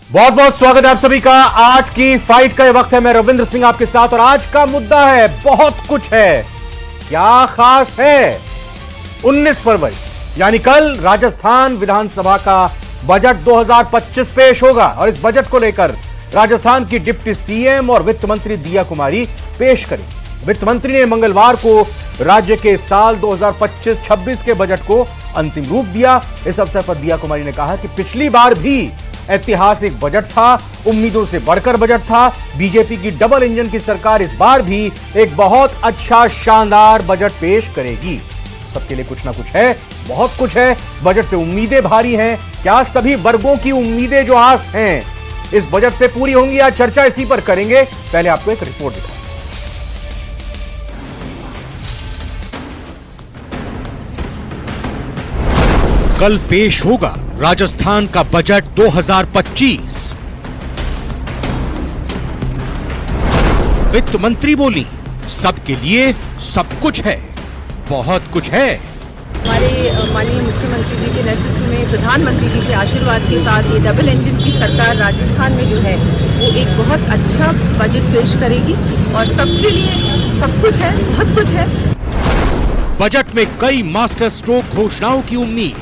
बहुत बहुत स्वागत है आप सभी का। 8 की फाइट का ये वक्त है। मैं रविंद्र सिंह आपके साथ और आज का मुद्दा है बहुत कुछ है। क्या खास है? 19 फरवरी यानी कल राजस्थान विधानसभा का बजट 2025 पेश होगा और इस बजट को लेकर राजस्थान की डिप्टी सीएम और वित्त मंत्री दिया कुमारी पेश करेंगी। वित्त मंत्री ने मंगलवार को राज्य के साल 2025-26 के बजट को अंतिम रूप दिया। इस अवसर पर दिया कुमारी ने कहा कि पिछली बार भी ऐतिहासिक बजट था, उम्मीदों से बढ़कर बजट था। बीजेपी की डबल इंजन की सरकार इस बार भी एक बहुत अच्छा शानदार बजट पेश करेगी। सबके लिए कुछ ना कुछ है, बहुत कुछ है। बजट से उम्मीदें भारी हैं। क्या सभी वर्गों की उम्मीदें जो आस हैं इस बजट से पूरी होंगी? आज चर्चा इसी पर करेंगे। पहले आपको एक रिपोर्ट दिखाऊं। कल पेश होगा राजस्थान का बजट 2025। वित्त मंत्री बोली, सबके लिए सब कुछ है, बहुत कुछ है। हमारे माननीय मुख्यमंत्री जी के नेतृत्व में, प्रधानमंत्री जी के आशीर्वाद के साथ ये डबल इंजन की सरकार राजस्थान में जो है वो एक बहुत अच्छा बजट पेश करेगी और सबके लिए सब कुछ है, बहुत कुछ है। बजट में कई मास्टर स्ट्रोक घोषणाओं की उम्मीद।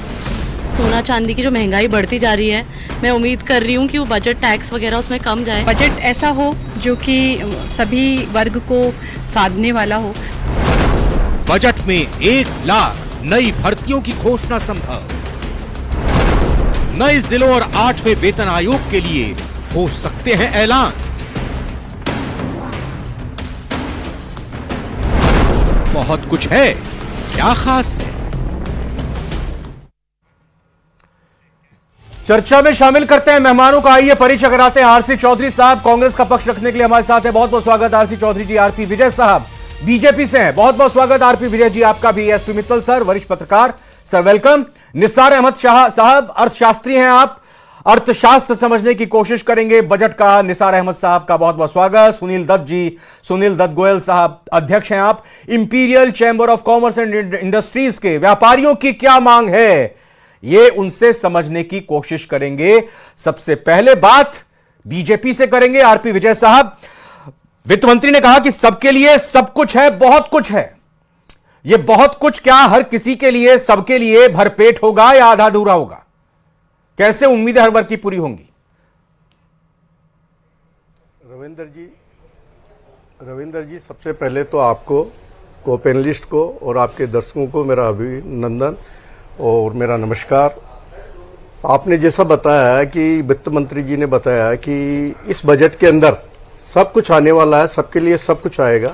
सोना चांदी की जो महंगाई बढ़ती जा रही है, मैं उम्मीद कर रही हूँ कि वो बजट टैक्स वगैरह उसमें कम जाए। बजट ऐसा हो जो कि सभी वर्ग को साधने वाला हो। बजट में 1 लाख नई भर्तियों की घोषणा संभव। नए जिलों और 8वें वेतन आयोग के लिए हो सकते हैं ऐलान। बहुत कुछ है, क्या खास है? चर्चा में शामिल करते हैं मेहमानों का। आइए परिचय कराते हैं। आरसी चौधरी साहब कांग्रेस का पक्ष रखने के लिए हमारे साथ हैं। बहुत बहुत स्वागत आरसी चौधरी जी। आरपी विजय साहब बीजेपी से हैं। बहुत बहुत स्वागत आरपी विजय जी आपका भी। एसपी मित्तल सर वरिष्ठ पत्रकार सर वेलकम। निसार अहमद शाह साहब अर्थशास्त्री हैं आप, अर्थशास्त्र समझने की कोशिश करेंगे बजट का। निसार अहमद साहब का बहुत बहुत स्वागत। सुनील दत्त जी, सुनील दत्त गोयल साहब अध्यक्ष हैं आप, imperial chamber of commerce and industries के। व्यापारियों की क्या मांग है ये उनसे समझने की कोशिश करेंगे। सबसे पहले बात बीजेपी से करेंगे। आरपी विजय साहब, वित्त मंत्री ने कहा कि सबके लिए सब कुछ है, बहुत कुछ है। यह बहुत कुछ क्या हर किसी के लिए, सबके लिए भरपेट होगा या आधा अधूरा होगा? कैसे उम्मीदें हर वर्ग की पूरी होंगी? रविंदर जी सबसे पहले तो आपको, को-पैनलिस्ट को और आपके दर्शकों को मेरा अभिनंदन और मेरा नमस्कार। आपने जैसा बताया है कि वित्त मंत्री जी ने बताया कि इस बजट के अंदर सब कुछ आने वाला है, सबके लिए सब कुछ आएगा।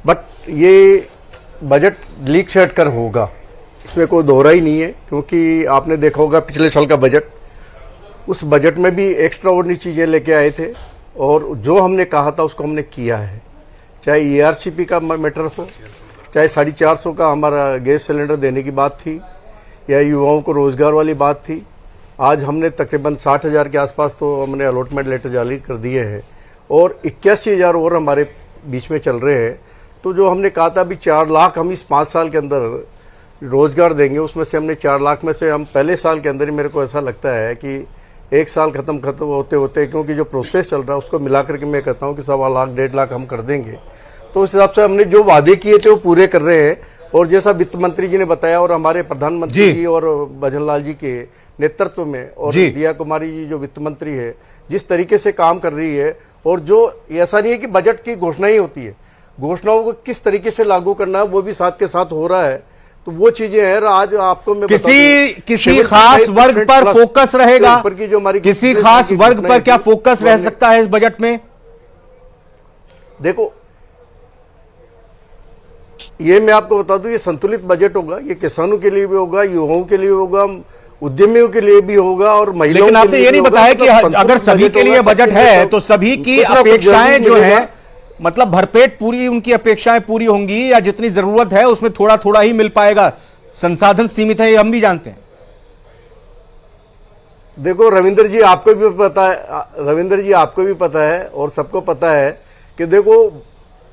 बट ये बजट लीक से हटकर होगा, इसमें कोई दोहरा ही नहीं है। क्योंकि आपने देखा होगा पिछले साल का बजट, उस बजट में भी एक्स्ट्रा ऑर्डिनरी चीज़ें लेके आए थे और जो हमने कहा था उसको हमने किया है। चाहे ERCP का मैटर हो, चाहे 450 का हमारा गैस सिलेंडर देने की बात थी, या युवाओं को रोजगार वाली बात थी। आज हमने तकरीबन 60,000 के आसपास तो हमने अलॉटमेंट लेटर जारी कर दिए हैं और 81,000 और हमारे बीच में चल रहे हैं। तो जो हमने कहा था अभी 4 लाख हम इस 5 साल के अंदर रोजगार देंगे, उसमें से हमने 4 लाख में से हम पहले साल के अंदर ही, मेरे को ऐसा लगता है कि 1 साल खत्म होते होते, क्योंकि जो प्रोसेस चल रहा है उसको मिलाकर के मैं कहता हूँ कि 1.25 लाख 1.5 लाख हम कर देंगे। तो उस हिसाब से हमने जो वादे किए थे वो पूरे कर रहे हैं। और जैसा वित्त मंत्री जी ने बताया और हमारे प्रधानमंत्री जी और भजन लाल जी के नेतृत्व में और दिया कुमारी जी जो वित्त मंत्री है, जिस तरीके से काम कर रही है, और जो ऐसा नहीं है कि बजट की घोषणा ही होती है, घोषणाओं को किस तरीके से लागू करना है वो भी साथ के साथ हो रहा है। तो वो चीजें हैं। आज आपको मैं किसी खास वर्ग पर फोकस रहेगा? किसी खास वर्ग पर क्या फोकस रह सकता है इस बजट में? देखो, ये मैं आपको बता दूं, ये संतुलित बजट होगा। ये किसानों के लिए भी होगा, युवाओं के लिए होगा, उद्यमियों के लिए भी होगा और महिलाओं के लिए। लेकिन आपने ये नहीं बताया कि अगर सभी के लिए बजट है तो सभी की अपेक्षाएं जो है, मतलब भरपेट पूरी उनकी अपेक्षाएं पूरी होंगी या जितनी जरूरत है उसमें थोड़ा थोड़ा ही मिल पाएगा? संसाधन सीमित है, ये हम भी जानते हैं। देखो रविंद्र जी, आपको भी पता है और सबको पता है कि देखो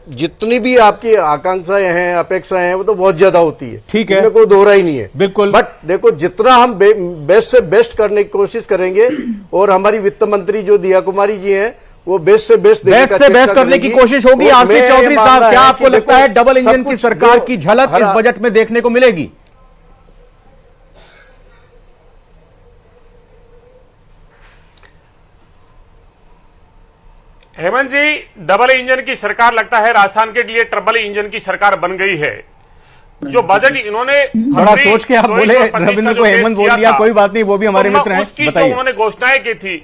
जितनी भी आपकी आकांक्षाएं हैं, अपेक्षाएं हैं, वो तो बहुत ज्यादा होती है। ठीक है, इसमें कोई दोहरा ही नहीं है। बिल्कुल। बट देखो, जितना हम बेस्ट से बेस्ट करने की कोशिश करेंगे, और हमारी वित्त मंत्री जो दिया कुमारी जी हैं, वो बेस्ट से बेस्ट करने की कोशिश होगी। आरसी चौधरी साहब, क्या आपको लगता है डबल इंजन की सरकार की झलक इस बजट में देखने को मिलेगी? हेमंत जी, डबल इंजन की सरकार लगता है राजस्थान के लिए ट्रिपल इंजन की सरकार बन गई है। जो बजट इन्होंने बड़ा सोच के आप बोले, रविंद्र को हेमंत बोल दिया, कोई बात नहीं, वो भी हमारे मित्र हैं, बताइए। उन्होंने घोषणाएं की थी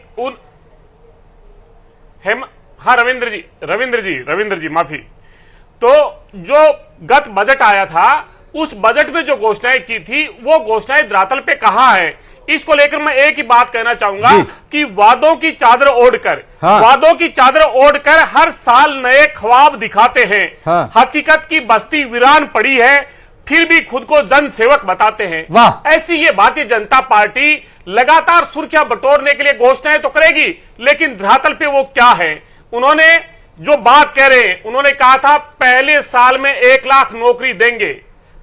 हाँ रविंद्र जी माफी। तो जो गत बजट आया था, उस बजट में जो घोषणाएं की थी, वो घोषणाएं धरातल पे कहां है? इसको लेकर मैं एक ही बात कहना चाहूंगा कि वादों की चादर ओढ़कर, वादों की चादर ओढ़कर हर साल नए ख्वाब दिखाते हैं। हकीकत की बस्ती वीरान पड़ी है, फिर भी खुद को जन सेवक बताते हैं। ऐसी ये भारतीय जनता पार्टी लगातार सुर्खियां बटोरने के लिए घोषणाएं तो करेगी, लेकिन धरातल पे वो क्या है? उन्होंने जो बात कह रहे हैं, उन्होंने कहा था पहले साल में 1 लाख नौकरी देंगे,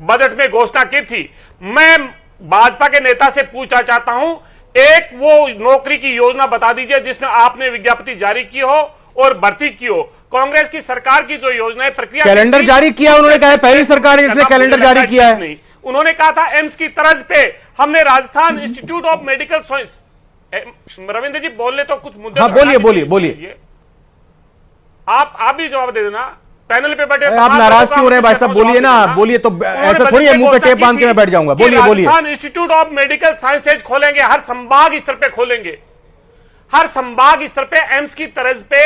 बजट में घोषणा की थी। मैं भाजपा के नेता से पूछना चाहता हूं, एक वो नौकरी की योजना बता दीजिए जिसमें आपने विज्ञप्ति जारी की हो और भर्ती की हो। कांग्रेस की सरकार की जो योजना है, प्रक्रिया, कैलेंडर जारी किया, उन्होंने कहा पहली सरकार है जिसने कैलेंडर जारी किया है। नहीं, उन्होंने कहा था एम्स की तर्ज पे हमने Rajasthan institute of medical science. Ravindra ji बोलने तो कुछ मुद्दे, बोलिए। आप भी जवाब दे देना, पैनल पे बैठे। आप नाराज क्यों हो रहे हैं भाई साहब? बोलिए ना, बोलिए। तो ऐसा थोड़ी है मुंह पे टेप बांध के मैं बैठ जाऊंगा। बोलिए। Rajasthan institute of medical sciences खोलेंगे, हर संभाग स्तर पे खोलेंगे, हर संभाग स्तर पे एम्स की तर्ज पे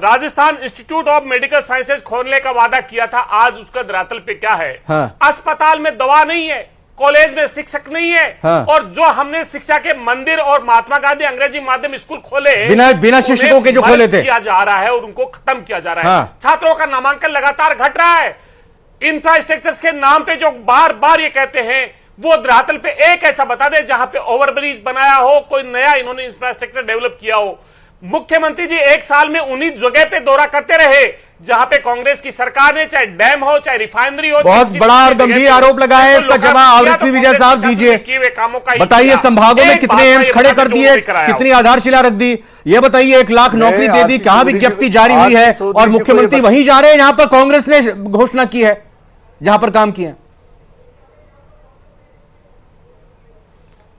Rajasthan institute of medical sciences खोलने का वादा किया था। आज उसका धरातल पे क्या है? अस्पताल में दवा नहीं है, कॉलेज में शिक्षक नहीं है, और जो हमने शिक्षा के मंदिर और महात्मा गांधी अंग्रेजी माध्यम स्कूल खोले, बिना शिक्षकों के जो खोले थे, किया जा रहा है और उनको खत्म किया जा रहा है। छात्रों का नामांकन लगातार घट रहा है। इंफ्रास्ट्रक्चर के नाम पे जो बार बार ये कहते हैं, वो धरातल पे एक ऐसा बता दे जहां पे ओवरब्रिज बनाया हो, कोई नया इन्होंने इंफ्रास्ट्रक्चर डेवलप किया हो। मुख्यमंत्री जी 1 साल में 19 जगह पे दौरा करते रहे जहां पे कांग्रेस की सरकार ने, चाहे डैम हो, चाहे रिफाइनरी हो। बहुत बड़ा और गंभीर आरोप लगाया है, इसका जवाब ऋत्विक विजय साहब दीजिए। बताइए, संभागों में कितने एम्स खड़े कर दिए, कितनी आधारशिला रख दी, ये बताइए। 1 लाख नौकरी दे दी, कहां विज्ञप्ति जारी हुई है? और मुख्यमंत्री वहीं जा रहे हैं जहां पर कांग्रेस ने घोषणा की है, जहां पर काम किया।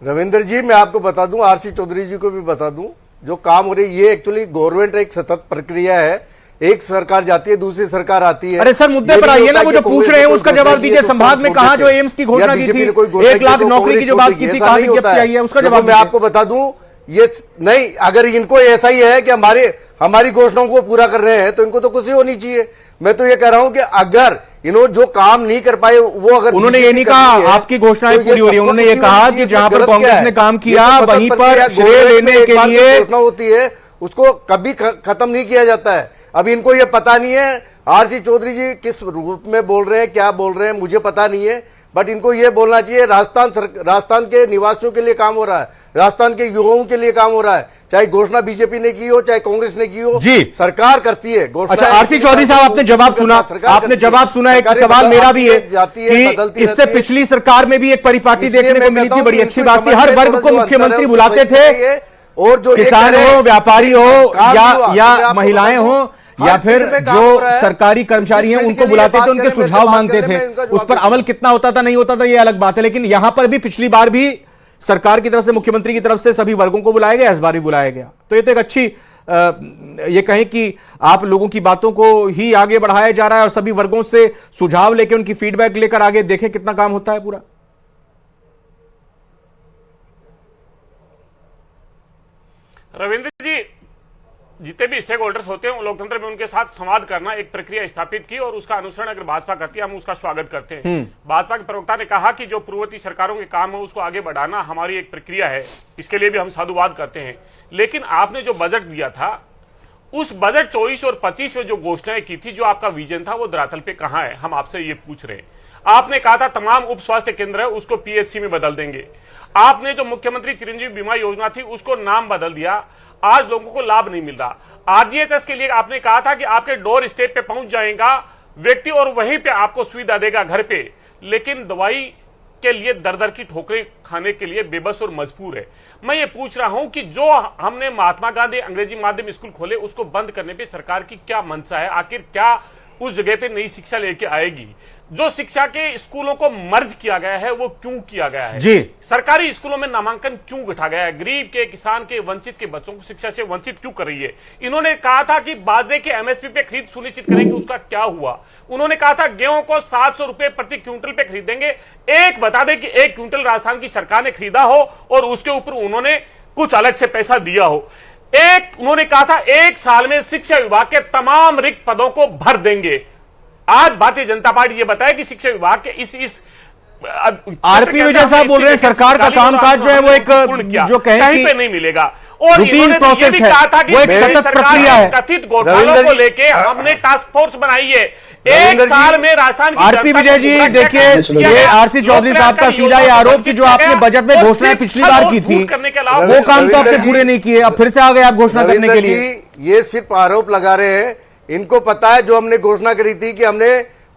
रविंद्र जी, मैं आपको बता दूं, आरसी चौधरी जी को भी बता दूं, जो काम हो रही है, ये एक्चुअली गवर्नमेंट एक सतत प्रक्रिया है। एक सरकार जाती है, दूसरी सरकार आती है। अरे सर, मुद्दे पर आइए ना, वो जो पूछ रहे हैं उसका जवाब दीजिए। संभाग में कहा जो एम्स की घोषणा की थी, 1 लाख नौकरी की जो बात की थी, कहां विज्ञप्ति आई है, उसका जवाब मैं आपको बता दूं। ये नहीं, अगर इनको ऐसा ही है कि हमारी घोषणाओं को पूरा कर रहे हैं, तो इनको तो खुशी होनी चाहिए। मैं तो ये कह रहा हूं कि अगर इन्होंने जो काम नहीं कर पाए, वो अगर उन्होंने ये नहीं कहा आपकी घोषणाएं पूरी हो रही है, उन्होंने ये कहा कि जहां पर कांग्रेस ने काम किया वहीं पर श्रेय लेने के लिए घोषणा होती है, उसको कभी खत्म नहीं किया जाता है। अब इनको ये पता नहीं है आरसी चौधरी जी किस रूप में बोल रहे हैं, क्या बोल रहे हैं, मुझे पता नहीं है। बट इनको ये बोलना चाहिए, राजस्थान के निवासियों के लिए काम हो रहा है, राजस्थान के युवाओं के लिए काम हो रहा है। चाहे घोषणा बीजेपी ने की हो, चाहे कांग्रेस ने की हो, जी सरकार करती है घोषणा। अच्छा, आरसी चौधरी साहब, आपने जवाब सुना, एक सवाल मेरा भी है कि इससे पिछली सरकार में भी एक परिपाटी देखने को मिली थी, बड़ी अच्छी बात थी। हर वर्ग को मुख्यमंत्री बुलाते थे, और जो किसान हो, व्यापारी हो, या महिलाएं हो, या फिर जो सरकारी कर्मचारी हैं, उनको बुलाते थे, उनके सुझाव मांगते थे। उस पर अमल कितना होता था, नहीं होता था, ये अलग बात है। लेकिन यहां पर भी पिछली बार भी सरकार की तरफ से, मुख्यमंत्री की तरफ से सभी वर्गों को बुलाया गया, इस बार भी बुलाया गया। तो ये तो एक अच्छी ये कहें कि आप लोगों की बातों को ही आगे बढ़ाया जा रहा है और सभी वर्गों से सुझाव लेके, उनकी फीडबैक लेकर आगे देखें कितना काम होता है पूरा। रविंद्र जी, जितने भी स्टेक होल्डर्स होते हैं लोकतंत्र में, उनके साथ संवाद करना एक प्रक्रिया स्थापित की, और उसका अनुसरण अगर भाजपा करती है, हम उसका स्वागत करते हैं। भाजपा के प्रवक्ता ने कहा कि जो पूर्ववर्ती सरकारों के काम है उसको आगे बढ़ाना हमारी एक प्रक्रिया है, इसके लिए भी हम साधुवाद करते हैं। लेकिन आपने जो बजट दिया था, उस बजट 24 और 25 में जो घोषणाएं की थी, जो आपका विजन था, वो धरातल पे कहां है? हम आपसे ये पूछ रहे हैं। आपने कहा था तमाम उप स्वास्थ्य केंद्र है उसको पीएचसी में बदल देंगे। आपने जो मुख्यमंत्री चिरंजीवी बीमा योजना थी उसको नाम बदल दिया, आज लोगों को लाभ नहीं मिल रहा। आरजीएचएस के लिए आपने कहा था कि आपके डोर स्टेप पे पहुंच जाएगा व्यक्ति और वहीं पे आपको सुविधा देगा घर पे, लेकिन दवाई के लिए दर दर की ठोकरें खाने के लिए बेबस और मजबूर है। मैं ये पूछ रहा हूं कि जो हमने महात्मा गांधी अंग्रेजी माध्यम स्कूल खोले उसको बंद करने पे सरकार की क्या मंशा है? आखिर क्या उस जगह पे नई शिक्षा लेके आएगी? जो शिक्षा के स्कूलों को मर्ज किया गया है वो क्यों किया गया है? जी, सरकारी स्कूलों में नामांकन क्यों घटा गया है? गरीब के, किसान के, वंचित के बच्चों को शिक्षा से वंचित क्यों कर रही है? इन्होंने कहा था कि बाजरे के एमएसपी पे खरीद सुनिश्चित करेंगे, उसका क्या हुआ? उन्होंने कहा था गेहूं को 700 रुपए प्रति क्विंटल पे खरीदेंगे। एक बता दें कि 1 क्विंटल राजस्थान की सरकार ने खरीदा हो और उसके ऊपर उन्होंने कुछ अलग से पैसा दिया हो। उन्होंने कहा था 1 साल में शिक्षा विभाग के तमाम रिक्त पदों को भर देंगे। आज भारतीय जनता पार्टी ये बताया कि शिक्षा विभाग के इस आरपी विजय साहब बोल रहे हैं सरकार का कामकाज जो है वो एक जो कहें कि पे नहीं मिलेगा और रूटीन प्रोसेस है, वो एक सतत प्रक्रिया है। कथित घोटालों को लेके हमने टास्क फोर्स बनाई है। 1 साल में राजस्थान की आरपी विजय जी देखिए, ये आरसी चौधरी साहब का सीधा ये आरोप कि जो आपने बजट में घोषणाएं पिछली बार की थी वो काम तो आपने पूरे नहीं किए, अब फिर से आ गए आप घोषणा करने के लिए। ये सिर्फ आरोप लगा रहे हैं। इनको पता है जो हमने घोषणा करी थी कि हमने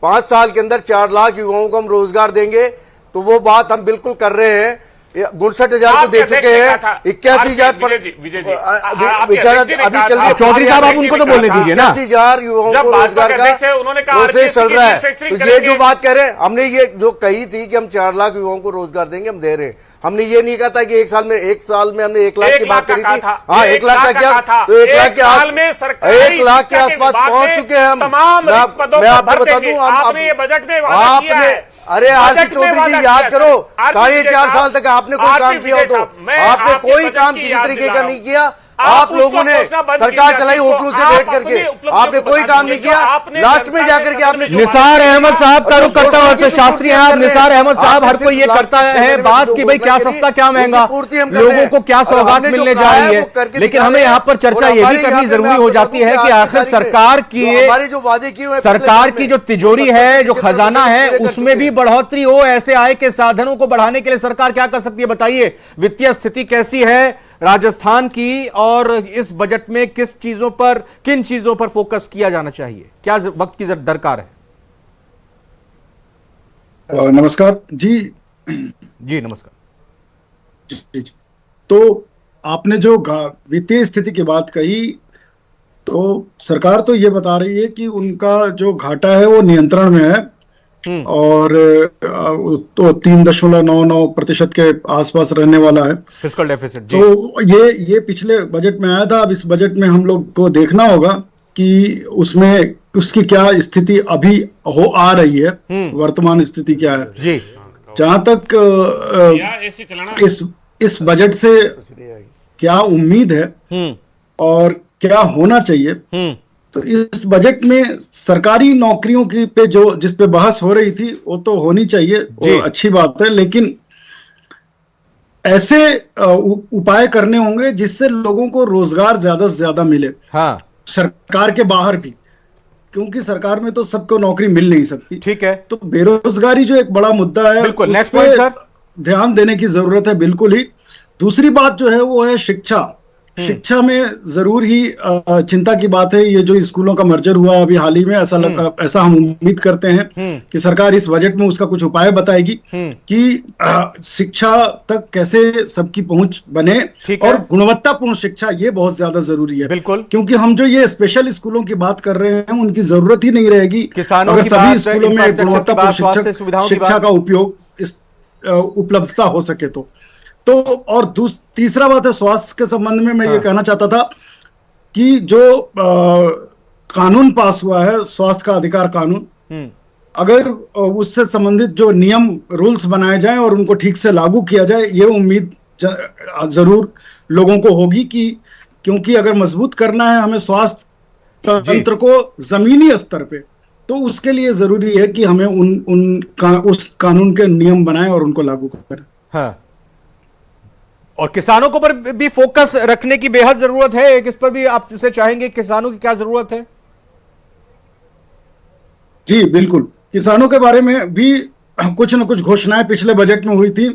5 साल के अंदर 4 लाख युवाओं को हम रोजगार देंगे, तो वो बात हम बिल्कुल कर रहे हैं। 62,000 तो दे चुके हैं, 81,000 पर अभी चल रही है। चौधरी साहब आप उनको तो बोलने दीजिए ना। 81,000 युवाओं को रोजगार का प्रोसेस चल रहा है। तो ये जो बात कह रहे हैं, हमने ये जो कही थी कि हम 4 लाख युवाओं को रोजगार देंगे, हम दे रहे हैं। हमने ये नहीं कहा था कि 1 साल में हमने 1 लाख की बात करी थी। हाँ, 1 लाख का क्या, तो 1 लाख के आसपास पहुंच चुके हैं हम। मैं आपको बता दूं, आपने अरे आरसी चौधरी जी याद करो, 4.5 साल तक आपने कोई काम किया हो तो आपने कोई काम किसी तरीके का नहीं किया। आप लोगों ने सरकार चलाई होटलों से बैठ करके, आपने कोई काम नहीं किया। लास्ट में जाकर के आपने निसार अहमद साहब का रुख करता हुआ तो शास्त्री हैं आप। निसार अहमद साहब, हर कोई ये करता है बात कि भाई क्या सस्ता क्या महंगा, लोगों को क्या सौगात मिलने जा रही है, लेकिन हमें यहाँ पर चर्चा ये भी करनी जरूरी हो जाती है कि आखिर सरकार की जो तिजोरी है, जो खजाना है, उसमें भी बढ़ोतरी हो। ऐसे आय के साधनों को बढ़ाने के लिए सरकार क्या कर सकती है बताइए? वित्तीय स्थिति कैसी है राजस्थान की और इस बजट में किन चीजों पर फोकस किया जाना चाहिए? क्या वक्त की दरकार है? नमस्कार जी। जी नमस्कार जी। तो आपने जो वित्तीय स्थिति की बात कही, तो सरकार तो ये बता रही है कि उनका जो घाटा है वो नियंत्रण में है और तो 3.99% के आसपास रहने वाला है फिस्कल डेफिसिट। तो ये पिछले बजट में आया था। अब इस बजट में हम लोग को देखना होगा कि उसमें उसकी क्या स्थिति अभी आ रही है, वर्तमान स्थिति क्या है जी। जहां तक इस बजट से क्या उम्मीद है और क्या होना चाहिए, तो इस बजट में सरकारी नौकरियों की पे जिस पे बहस हो रही थी वो तो होनी चाहिए, वो अच्छी बात है, लेकिन ऐसे उपाय करने होंगे जिससे लोगों को रोजगार ज्यादा से ज्यादा मिले। हाँ। सरकार के बाहर भी, क्योंकि सरकार में तो सबको नौकरी मिल नहीं सकती। ठीक है। तो बेरोजगारी जो एक बड़ा मुद्दा है, बिल्कुल नेक्स्ट पॉइंट सर, ध्यान देने की जरूरत है बिल्कुल ही। दूसरी बात जो है वो है शिक्षा। शिक्षा में जरूर ही चिंता की बात है। ये जो स्कूलों का मर्जर हुआ अभी हाल ही में, ऐसा हम उम्मीद करते हैं कि सरकार इस बजट में उसका कुछ उपाय बताएगी कि शिक्षा तक कैसे सबकी पहुंच बने और गुणवत्तापूर्ण शिक्षा, ये बहुत ज्यादा जरूरी है। बिल्कुल, क्योंकि हम जो ये स्पेशल स्कूलों की बात कर रहे हैं उनकी जरूरत ही नहीं रहेगी अगर सभी स्कूलों में गुणवत्तापूर्ण शिक्षा का उपयोग उपलब्धता हो सके तो और तीसरा बात है स्वास्थ्य के संबंध में। मैं ये कहना चाहता था कि जो कानून पास हुआ है, स्वास्थ्य का अधिकार कानून, अगर उससे संबंधित जो नियम रूल्स बनाए जाएं और उनको ठीक से लागू किया जाए, ये उम्मीद जरूर लोगों को होगी कि क्योंकि अगर मजबूत करना है हमें स्वास्थ्य तंत्र को जमीनी स्तर पे, तो उसके लिए जरूरी है कि हमें उस कानून के नियम बनाएं और उनको लागू करें। हाँ। और किसानों को पर भी फोकस रखने की बेहद जरूरत है। किस पर भी आपसे चाहेंगे, किसानों की क्या जरूरत है? जी बिल्कुल, किसानों के बारे में भी कुछ न कुछ घोषणाएं पिछले बजट में हुई थी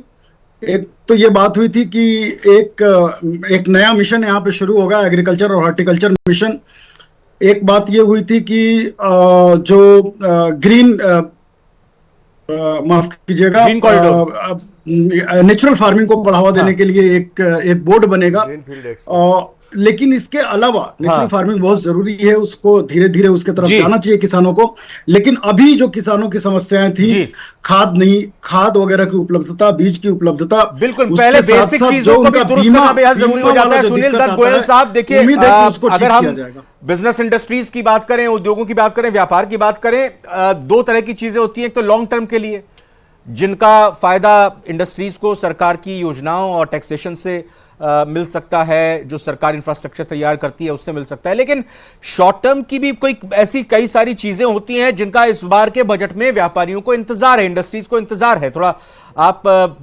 एक तो ये बात हुई थी कि एक नया मिशन यहाँ पे शुरू होगा, एग्रीकल्चर और हॉर्टिकल्चर मिशन। एक बात ये हुई थी कि जो ग्रीन माफ कीजिएगा, ग्रीन कॉरिडोर, नेचुरल फार्मिंग को बढ़ावा देने के लिए एक बोर्ड बनेगा। लेकिन इसके अलावा नेचुरल फार्मिंग बहुत जरूरी है, उसको धीरे धीरे उसके तरफ जाना चाहिए किसानों को। लेकिन अभी जो किसानों की समस्याएं थी, खाद वगैरह की उपलब्धता, बीज की उपलब्धता, बिल्कुल पहले बेसिक चीजों को भी दुरुस्त करना बेहद जरूरी हो जाता है। सुनील दत्त गोयल साहब, देखिए अगर हम बिजनेस इंडस्ट्रीज की बात करें, उद्योगों की बात करें, व्यापार की बात करें, दो तरह की चीजें होती हैं। एक तो लॉन्ग टर्म के लिए जिनका फायदा इंडस्ट्रीज को सरकार की योजनाओं और टैक्सेशन से मिल सकता है, जो सरकार इंफ्रास्ट्रक्चर तैयार करती है उससे मिल सकता है। लेकिन शॉर्ट टर्म की भी कोई ऐसी कई सारी चीजें होती हैं जिनका इस बार के बजट में व्यापारियों को इंतजार है, इंडस्ट्रीज को इंतजार है। थोड़ा आप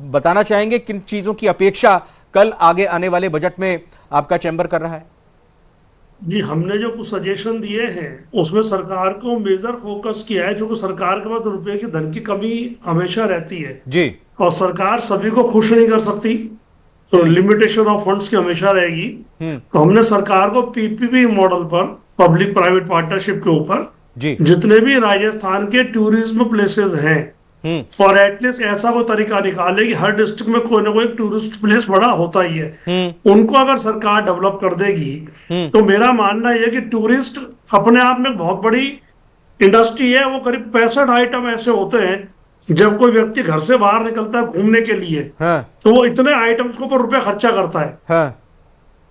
बताना चाहेंगे किन चीजों की अपेक्षा कल आगे आने वाले बजट में आपका चैम्बर कर रहा है? जी, हमने जो कुछ सजेशन दिए हैं उसमें सरकार को मेजर फोकस किया है, क्योंकि सरकार के पास रुपए की धन की कमी हमेशा रहती है जी, और सरकार सभी को खुश नहीं कर सकती, तो लिमिटेशन ऑफ फंड्स की हमेशा रहेगी। तो हमने सरकार को पीपीपी मॉडल पर, पब्लिक प्राइवेट पार्टनरशिप के ऊपर, जितने भी राजस्थान के टूरिज्म प्लेसेस हैं, और एटलीस्ट ऐसा कोई तरीका निकाले कि हर डिस्ट्रिक्ट में कोई ना कोई टूरिस्ट प्लेस बड़ा होता ही है, उनको अगर सरकार डेवलप कर देगी तो मेरा मानना यह है कि टूरिस्ट अपने आप में बहुत बड़ी इंडस्ट्री है। वो करीब 65 आइटम ऐसे होते हैं, जब कोई व्यक्ति घर से बाहर निकलता है घूमने के लिए, तो वो इतने आइटम्स के ऊपर रुपया खर्चा करता है।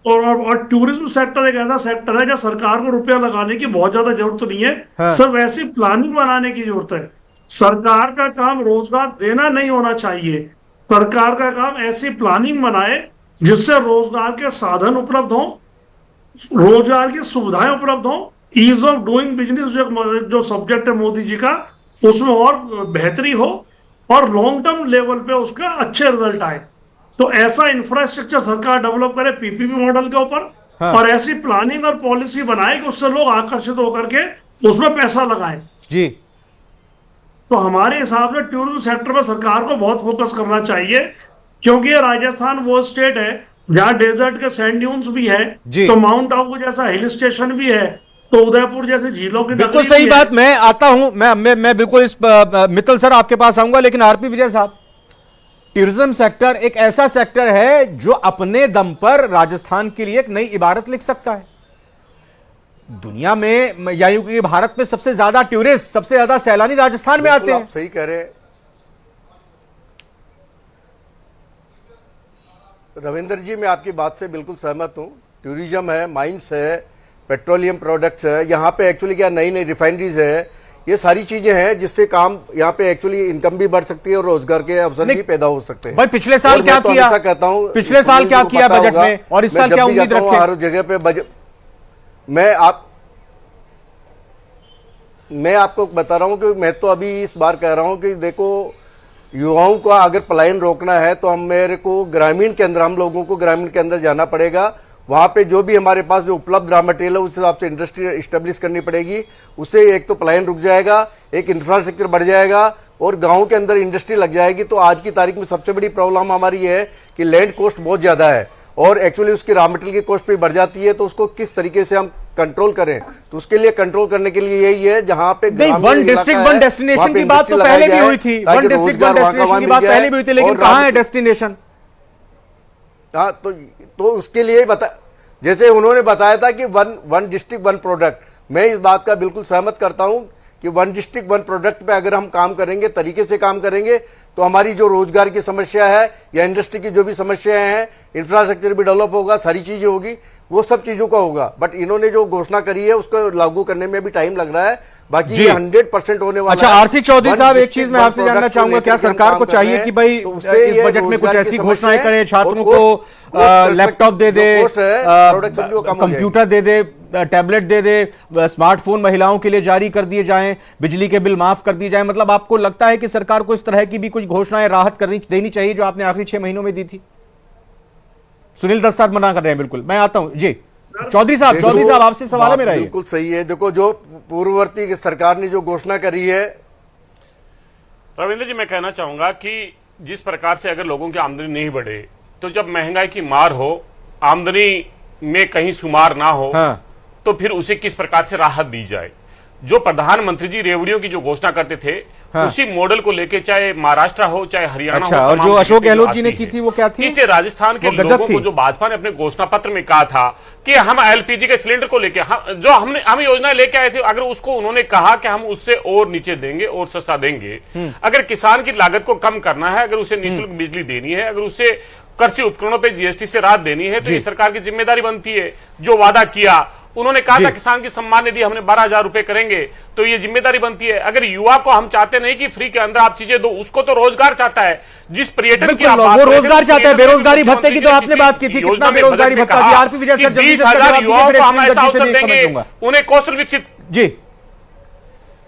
और टूरिज्म सेक्टर एक ऐसा सेक्टर है जहाँ सरकार को रुपया लगाने की बहुत ज्यादा जरूरत नहीं है, सिर्फ ऐसी प्लानिंग बनाने की जरूरत है। सरकार का काम रोजगार देना नहीं होना चाहिए, सरकार का काम ऐसी प्लानिंग बनाए जिससे रोजगार के साधन उपलब्ध हो, रोजगार की सुविधाएं उपलब्ध हो, ईज ऑफ डूइंग बिजनेस जो सब्जेक्ट है मोदी जी का, उसमें और बेहतरी हो और लॉन्ग टर्म लेवल पे उसका अच्छे रिजल्ट आए। तो ऐसा इंफ्रास्ट्रक्चर सरकार डेवलप करे पीपीपी मॉडल के ऊपर, और ऐसी प्लानिंग और पॉलिसी बनाए कि उससे लोग आकर्षित होकर के उसमें पैसा लगाएं जी। तो हमारे हिसाब से टूरिज्म सेक्टर पर सरकार को बहुत फोकस करना चाहिए, क्योंकि ये राजस्थान वो स्टेट है जहाँ डेजर्ट के सैंड ड्यून्स भी है, तो माउंट आबू जैसा हिल स्टेशन भी है, तो उदयपुर जैसे झीलों की बिल्कुल सही बात। मैं आता हूं, मैं बिल्कुल इस मित्तल सर आपके पास आऊंगा, लेकिन आरपी विजय साहब, टूरिज्म सेक्टर एक ऐसा सेक्टर है जो अपने दम पर राजस्थान के लिए एक नई इबारत लिख सकता है। दुनिया में या यूं कि भारत में सबसे ज्यादा टूरिस्ट, सबसे ज्यादा सैलानी राजस्थान में आते हैं। आप सही कह रहे हैं रविंद्र जी, मैं आपकी बात से बिल्कुल सहमत हूं। टूरिज्म है, माइंस है, पेट्रोलियम प्रोडक्ट्स है, यहाँ पे एक्चुअली क्या नई नई रिफाइनरीज है, ये सारी चीजें हैं जिससे काम यहाँ पे एक्चुअली इनकम भी बढ़ सकती है और रोजगार के अवसर भी पैदा हो सकते हैं। भाई पिछले साल क्या किया, ऐसा कहता हूँ, पिछले साल क्या किया बजट में, और इस साल क्या उम्मीद रखते हैं? हर जगह पे बजट मैं आपको बता रहा हूं कि मैं तो अभी इस बार कह रहा हूं कि देखो, युवाओं का अगर पलायन रोकना है तो हम लोगों को ग्रामीण के अंदर जाना पड़ेगा। वहां पे जो भी हमारे पास जो उपलब्ध रॉ मटेरियल है उस हिसाब से इंडस्ट्री एस्टेब्लिश करनी पड़ेगी। उससे एक तो पलायन रुक जाएगा, एक इंफ्रास्ट्रक्चर बढ़ जाएगा और गांव के अंदर इंडस्ट्री लग जाएगी। तो आज की तारीख में सबसे बड़ी प्रॉब्लम हमारी है कि लैंड कॉस्ट बहुत ज्यादा है और एक्चुअली उसकी रॉ मटेरियल की कॉस्ट भी बढ़ जाती है। तो उसको किस तरीके से हम कंट्रोल करें, तो उसके लिए कंट्रोल करने के लिए यही है जहां पे वन डिस्ट्रिक्ट वन डेस्टिनेशन की बात तो पहले भी हुई थी, वन डिस्ट्रिक्ट वन डेस्टिनेशन की बात पहले भी हुई थी, लेकिन कहां है डेस्टिनेशन? हाँ, तो उसके लिए जैसे उन्होंने बताया था कि वन डिस्ट्रिक्ट वन प्रोडक्ट, मैं इस बात का बिल्कुल सहमत करता हूं कि वन डिस्ट्रिक्ट वन प्रोडक्ट पे अगर हम काम करेंगे, तरीके से काम करेंगे, तो हमारी जो रोजगार की समस्या है या इंडस्ट्री की जो भी समस्याएं हैं, इंफ्रास्ट्रक्चर भी डेवलप होगा, सारी चीजें होगी, वो सब चीजों का होगा। बट इन्होंने जो घोषणा करी है उसको लागू करने में भी टाइम लग रहा है, बाकी ये 100% होने वाला है। अच्छा, आरसी चौधरी साहब, एक चीज मैं आपसे जानना चाहूंगा, क्या सरकार को चाहिए कि भाई इस बजट में कुछ ऐसी घोषणाएं करे, छात्रों को लैपटॉप दे दे, कंप्यूटर दे दे, टैबलेट दे दे, स्मार्टफोन महिलाओं के लिए जारी कर दिए जाएं, बिजली के बिल माफ कर दिए जाएं? मतलब आपको लगता है कि सरकार को इस तरह की भी कुछ घोषणाएं राहत देनी चाहिए जो आपने आखिरी 6 महीनों में दी थी? सुनील दत्त साहब मना कर रहे हैं। बिल्कुल, मैं आता हूं जी। चौधरी साहब आपसे सवाल है मेरा। बिल्कुल सही है। देखो, जो पूर्ववर्ती सरकार ने जो घोषणा करी है, रविंद्र जी, मैं कहना चाहूंगा कि जिस प्रकार से अगर लोगों की आमदनी नहीं बढ़े, तो जब महंगाई की मार हो, आमदनी में कहीं शुमार ना हो, हाँ। तो फिर उसे किस प्रकार से राहत दी जाए। जो प्रधानमंत्री जी रेवड़ियों की जो घोषणा करते थे, हाँ। उसी मॉडल को लेके चाहे महाराष्ट्र हो चाहे हरियाणा अच्छा, हो, और जो अशोक गहलोत जी ने की थी वो क्या थी? इसलिए राजस्थान के लोगों को जो भाजपा ने अपने घोषणा पत्र में कहा था कि हम एलपीजी के सिलेंडर को लेके जो हम योजना लेके आए थे, अगर उसको उन्होंने कहा कि हम उससे और नीचे देंगे और सस्ता देंगे, अगर किसान की लागत को कम करना है, अगर उसे निःशुल्क बिजली देनी है, अगर उसे कृषि उपकरणों पे जीएसटी से राहत देनी है, तो ये सरकार की जिम्मेदारी बनती है। जो वादा किया उन्होंने कहा था किसान की सम्मान निधि हमने 12,000 रुपए करेंगे, तो ये जिम्मेदारी बनती है। अगर युवा को हम चाहते नहीं कि फ्री के अंदर आप चीजें दो, उसको तो रोजगार चाहता है। जिस पर्यटन की आप वो रोजगार चाहता है, बेरोजगारी भत्ते की तो आपने बात की थी, कितना बेरोजगारी भत्ता दिया? आरपी विजय सर, 20,000 युवाओं को हम ऐसा अवसर देंगे, उन्हें कौशल विकसित। जी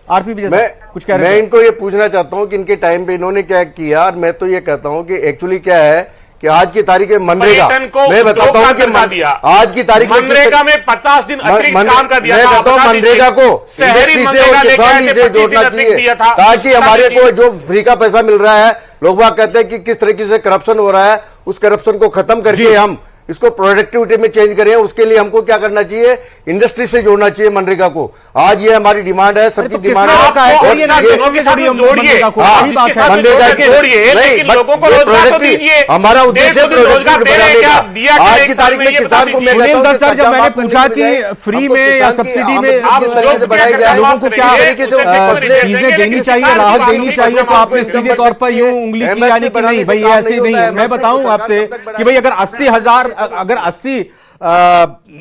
आरपी विजय सर कुछ कह रहे हैं? मैं इनको ये पूछना चाहता हूँ कि इनके टाइम पे इन्होंने क्या किया, और मैं तो ये कहता हूँ कि एक्चुअली क्या है कि आज की तारीख में मनरेगा, मैं बताता हूँ कि आज की तारीख में मनरेगा में 50 दिन अतिरिक्त काम का दिया। मैं कहता हूँ मनरेगा को इंडस्ट्री से और किसानी से जोड़ना चाहिए, ताकि हमारे को जो फ्री का पैसा मिल रहा है, लोग बात कहते हैं कि किस तरीके से करप्शन हो रहा है, उस करप्शन को खत्म करके हम इसको प्रोडक्टिविटी में चेंज करें। उसके लिए हमको क्या करना चाहिए, इंडस्ट्री से जोड़ना चाहिए मनरेगा को। आज ये हमारी डिमांड है, सबकी डिमांड है। हमारा उद्देश्य आज की तारीख में किसान को जब मैंने पूछा कि फ्री में या सब्सिडी में लोगों को क्या चीजें देनी चाहिए, राहत देनी चाहिए, तो आपने सीधे तौर पर यूं उंगली की, यानी कि नहीं भाई ऐसे नहीं है। मैं बताऊं आपसे कि भाई अगर 80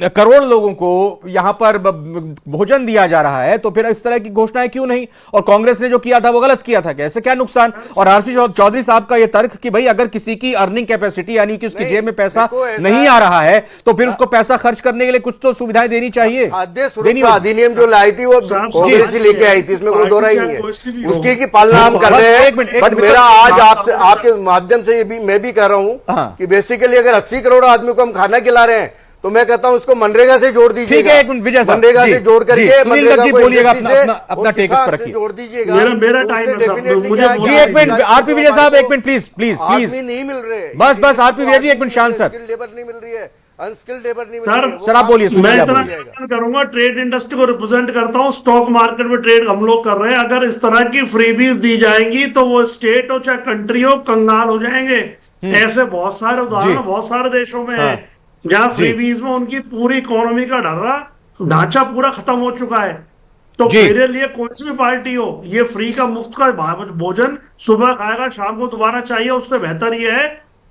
करोड़ लोगों को यहां पर भोजन दिया जा रहा है, तो फिर इस तरह की घोषणाएं क्यों नहीं? और कांग्रेस ने जो किया था वो गलत किया था, कैसे क्या नुकसान? और आरसी चौधरी साहब का यह तर्क कि भाई अगर किसी की अर्निंग कैपेसिटी यानी कि उसकी जेब में पैसा नहीं आ रहा है, तो फिर उसको पैसा खर्च करने के लिए कुछ तो सुविधाएं देनी चाहिए। अधिनियम जो लाई थी वो कांग्रेस ही लेके आई थी, इसमें कोई दो राय नहीं है, उसकी की पालना हम कर रहे हैं। बट मेरा आज आपसे आपके माध्यम से ये भी मैं भी कह रहा हूं कि बेसिकली अगर 80 करोड़ आदमी को हम खाना खिला रहे हैं, तो मैं कहता हूं उसको मनरेगा से जोड़ दीजिए। ठीक है, एक मिनट विजय साहब, मनरेगा से जोड़ करके मनरेगा को बोलिएगा, अपना टेक इस पर रखिए, जोड़ दीजिएगा। मेरा टाइम है, मुझे जी एक मिनट आरपी विजय साहब, एक मिनट प्लीज प्लीज प्लीज, नहीं मिल रहे, बस आरपी विजय जी एक मिनट शांत सर, लेबर नहीं मिल रही है, अनस्किल्ड लेबर नहीं मिल रही है। सर आप बोलिए। मैं इतना करूंगा, ट्रेड इंडस्ट्री को रिप्रेजेंट करता हूं, स्टॉक मार्केट में ट्रेड हम लोग कर रहे हैं। अगर इस तरह की फ्रीबीज दी जाएंगी तो वो स्टेट हो चाहे कंट्री हो कंगाल हो जाएंगे। ऐसे बहुत सारे उदाहरण बहुत सारे देशों में है जहां फ्रीबीज में उनकी पूरी इकोनॉमी का ढांचा पूरा खत्म हो चुका है। तो मेरे लिए कोई सी भी पार्टी हो, ये फ्री का मुफ्त का भोजन सुबह खाएगा शाम को दोबारा चाहिए, उससे बेहतर ये है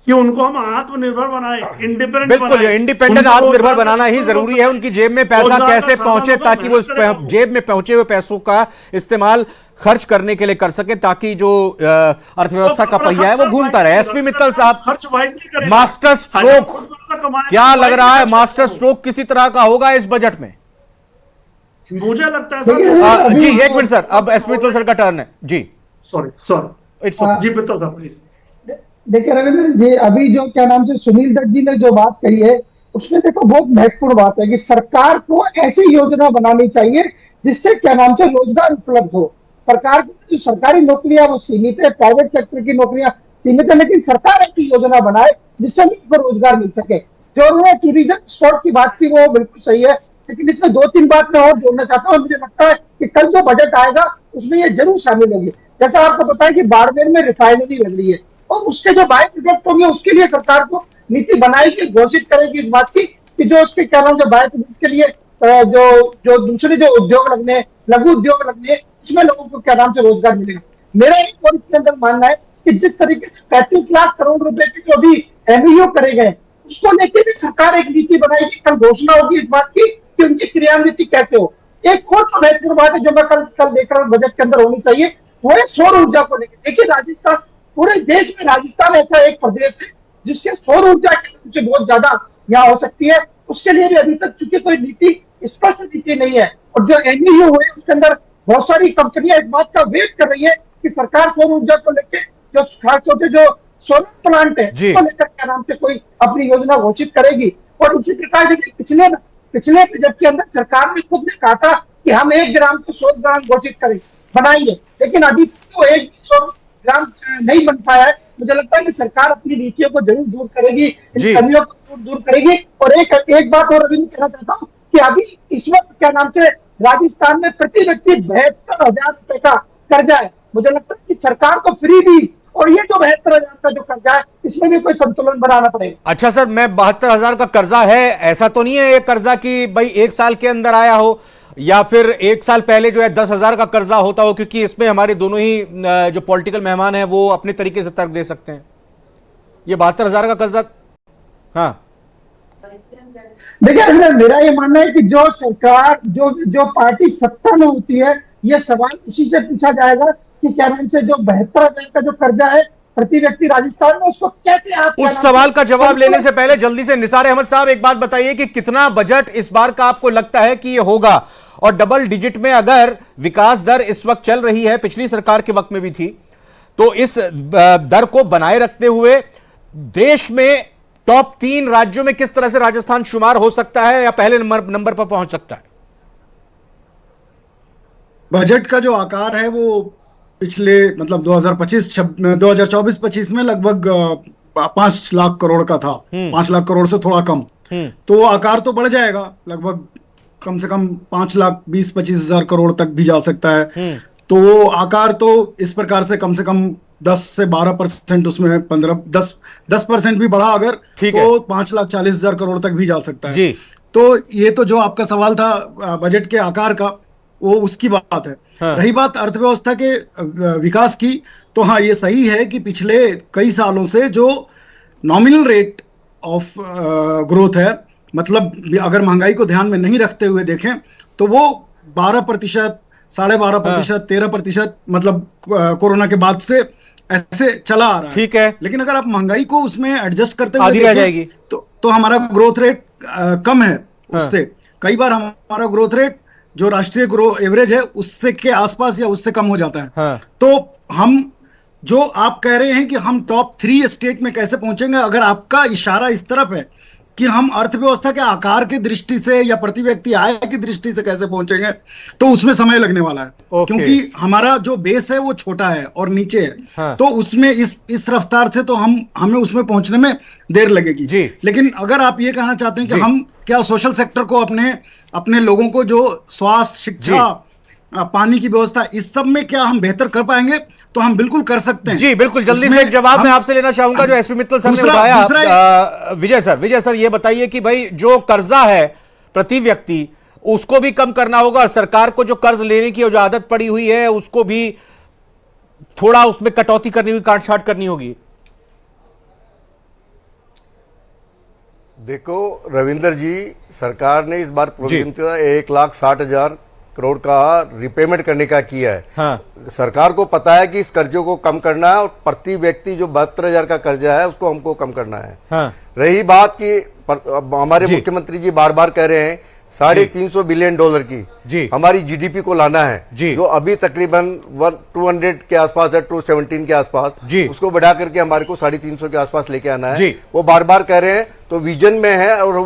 कि उनको हम आत्मनिर्भर बनाए, इंडिपेंडेंट। बिल्कुल, इंडिपेंडेंट आत्मनिर्भर बनाना ही जरूरी है। उनकी जेब में पैसा कैसे पहुंचे, ताकि वो जेब में पहुंचे हुए पैसों का इस्तेमाल खर्च करने के लिए कर सके, ताकि जो अर्थव्यवस्था का पहिया है वो घूमता रहे। एसपी मित्तल साहब, मास्टर स्ट्रोक क्या लग रहा है, मास्टर स्ट्रोक किसी तरह का होगा इस बजट में? मुझे लगता है सर जी एक मिनट सर, अब एसपी मित्तल सर का टर्न है जी। सॉरी जी मित्तल साहब प्लीज। देखिए रविंद्र जी, अभी जो क्या नाम से सुनील दत्त जी ने जो बात कही है, उसमें देखो बहुत महत्वपूर्ण बात है कि सरकार को ऐसी योजना बनानी चाहिए जिससे क्या नाम से रोजगार उपलब्ध हो। सरकार की जो सरकारी नौकरियां वो सीमित है, प्राइवेट सेक्टर की नौकरियां सीमित है, लेकिन सरकार ऐसी योजना बनाए जिससे उनको रोजगार मिल सके। जो उन्होंने टूरिज्म स्पॉट की बात की वो बिल्कुल सही है, लेकिन इसमें 2-3 बात मैं और जोड़ना चाहता हूँ। मुझे लगता है कि कल जो बजट आएगा उसमें ये जरूर शामिल होगी। जैसा आपको पता है कि बाड़मेर में रिफाइनरी लग रही है, और उसके जो बाय प्रोडक्ट होंगे उसके लिए सरकार को नीति बनाएगी, घोषित करेगी इस बात की कि जो उसके क्या नाम जो बाय प्रोडक्ट के लिए जो दूसरे जो उद्योग लगने, लघु उद्योग लगने, उसमें लोगों को क्या नाम से रोजगार मिलेगा। मेरा एक और इसके अंदर मानना है कि जिस तरीके से 35 लाख करोड़ रुपए के जो भी एमओयू करे गए, उसको लेके भी सरकार एक नीति बनाएगी। कल घोषणा होगी इस बात की कि उनकी क्रियान्विति कैसे हो। एक और तो महत्वपूर्ण बात है जो मैं कल देख रहा हूँ बजट के अंदर होनी चाहिए, वो है सौर ऊर्जा को लेकर। देखिए राजस्थान, पूरे देश में राजस्थान ऐसा एक प्रदेश है जिसके सौर ऊर्जा के बहुत ज्यादा यहाँ हो सकती है। उसके लिए भी अभी तक चूंकि कोई नीति, स्पष्ट नीति नहीं है, और जो एमओयू हुए उसके अंदर बहुत सारी कंपनियां इस बात का वेट कर रही है कि सरकार सौर ऊर्जा को लेकर जो खासतौर से जो सोलर प्लांट है उसको लेकर क्या नाम से कोई अपनी योजना घोषित करेगी। और इसी प्रकार देखिए पिछले बजट के अंदर सरकार ने खुद ने कहा था कि हम 1 ग्राम को 100 ग्राम घोषित करेंगे, बनाएंगे, लेकिन अभी तो एक ग्राम नहीं बन पाया है। मुझे लगता है कि सरकार अपनी नीतियों को जरूर दूर करेगी, इन कमियों को दूर करेगी। और एक बात और अभी कहना चाहता हूँ कि अभी इस वक्त क्या नाम से राजस्थान में प्रति व्यक्ति 72,000 रुपए का कर्जा है। मुझे लगता है कि सरकार को फ्री भी और ये जो 72,000 का जो कर्जा है इसमें भी कोई संतुलन बनाना पड़ेगा। अच्छा सर, मैं 72,000 का कर्जा है, ऐसा तो नहीं है ये कर्जा कि भाई 1 साल के अंदर आया हो या फिर 1 साल पहले जो है 10,000 का कर्जा होता हो, क्योंकि इसमें हमारे दोनों ही जो पॉलिटिकल मेहमान हैं वो अपने तरीके से तर्क दे सकते हैं। ये 72,000 का कर्जा, हाँ देखिए मेरा ये मानना है कि जो सरकार जो पार्टी सत्ता में होती है, ये सवाल उसी से पूछा जाएगा कि क्या नाम से जो 72,000 का जो कर्जा है प्रति व्यक्ति राजस्थान में, उसको कैसे आप उस सवाल का जवाब लेने से पहले जल्दी से निसार अहमद साहब एक बात बताइए कि कितना बजट इस बार का आपको लगता है कि ये होगा, और डबल डिजिट में अगर विकास दर इस वक्त चल रही है, पिछली सरकार के वक्त में भी थी, तो इस दर को बनाए रखते हुए देश में टॉप 3 राज्यों में किस तरह से राजस्थान शुमार हो सकता है या पहले नंबर पर पहुंच सकता है? बजट का जो आकार है वो पिछले मतलब 2024-25 में लगभग 5 लाख करोड़ का था, 5 लाख करोड़ से थोड़ा कम। तो आकार तो बढ़ जाएगा, लगभग कम से कम 5,20-25 हजार करोड़ तक भी जा सकता है। तो वो आकार तो इस प्रकार से कम 10 से 12% उसमें 10% भी बढ़ा अगर तो 5,40,000 करोड़ तक भी जा सकता है। तो ये तो जो आपका सवाल था बजट के आकार का, वो उसकी बात है। रही बात अर्थव्यवस्था के विकास की, तो हाँ ये सही है कि पिछले कई सालों से जो नॉमिनल रेट ऑफ ग्रोथ है, मतलब अगर महंगाई को ध्यान में नहीं रखते हुए देखें तो वो 12%, 12.5%, 13%, मतलब कोरोना के बाद से ऐसे चला आ रहा है। ठीक है, लेकिन अगर आप महंगाई को उसमें एडजस्ट करते हुए देखें तो हमारा ग्रोथ रेट कम है उससे। कई बार हमारा ग्रोथ रेट जो राष्ट्रीय एवरेज है उससे के आसपास या उससे कम हो जाता है। तो हम जो आप कह रहे हैं कि हम टॉप 3 स्टेट में कैसे पहुंचेंगे, अगर आपका इशारा इस तरफ है कि हम अर्थव्यवस्था के आकार की दृष्टि से या प्रति व्यक्ति आय की दृष्टि से कैसे पहुंचेंगे, तो उसमें समय लगने वाला है। क्योंकि हमारा जो बेस है वो छोटा है और नीचे है। तो उसमें इस रफ्तार से तो हमें उसमें पहुंचने में देर लगेगी। लेकिन अगर आप ये कहना चाहते हैं कि हम क्या सोशल सेक्टर को अपने लोगों को जो स्वास्थ्य, शिक्षा, पानी की व्यवस्था, इस सब में क्या हम बेहतर कर पाएंगे, तो हम बिल्कुल कर सकते हैं। जी बिल्कुल, जल्दी से एक जवाब मैं आपसे लेना चाहूंगा जो एसपी मित्तल सर ने बताया। विजय सर ये बताइए कि भाई जो कर्जा है प्रति व्यक्ति उसको भी कम करना होगा, और सरकार को जो कर्ज लेने की जो आदत पड़ी हुई है उसको भी थोड़ा उसमें कटौती करनी होगी, काट-छांट करनी होगी। देखो रविंदर जी, सरकार ने इस बार प्रोविजन 1,60,000 करोड़ का रिपेमेंट करने का किया है। सरकार को पता है कि इस कर्जों को कम करना है और प्रति व्यक्ति जो 72,000 का कर्जा है उसको हमको कम करना है। रही बात कि हमारे मुख्यमंत्री जी बार बार कह रहे हैं $350 बिलियन की हमारी जीडीपी को लाना है, जो अभी तकरीबन 200 के आसपास है, 217 के आसपास, उसको बढ़ा करके हमारे को 350 के आसपास लेके आना है। वो बार बार कह रहे हैं, तो विजन में है। और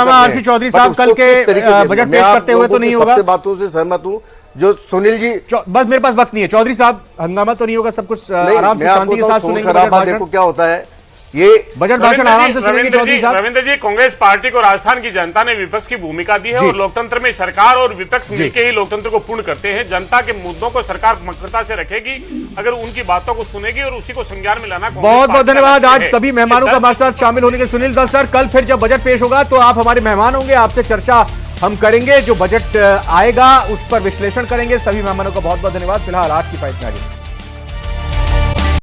आरसी चौधरी साहब कल के बजट पेश करते हुए तो नहीं होगा। बातों से सहमत हूँ जो सुनील जी, बस मेरे पास वक्त नहीं है। चौधरी साहब, हंगामा तो नहीं होगा, सब कुछ आराम से शांति के साथ सुनेंगे। देखो क्या होता है, ये बजट भाषण आराम से सुनेंगे चौधरी साहब। रविंद्र जी, कांग्रेस पार्टी को राजस्थान की जनता ने विपक्ष की भूमिका दी है और लोकतंत्र में सरकार और विपक्ष मिलकर ही लोकतंत्र को पूर्ण करते हैं। जनता के मुद्दों को सरकार मक्खरता से रखेगी अगर उनकी बातों को सुनेगी और उसी को संज्ञान में लाना। बहुत बहुत धन्यवाद आज सभी मेहमानों का हमारे साथ शामिल होने के। सुनील दल सर, कल फिर जब बजट पेश होगा तो आप हमारे मेहमान होंगे, आपसे चर्चा हम करेंगे, जो बजट आएगा उस पर विश्लेषण करेंगे। सभी मेहमानों का बहुत बहुत धन्यवाद। फिलहाल आज की फाइट में आगे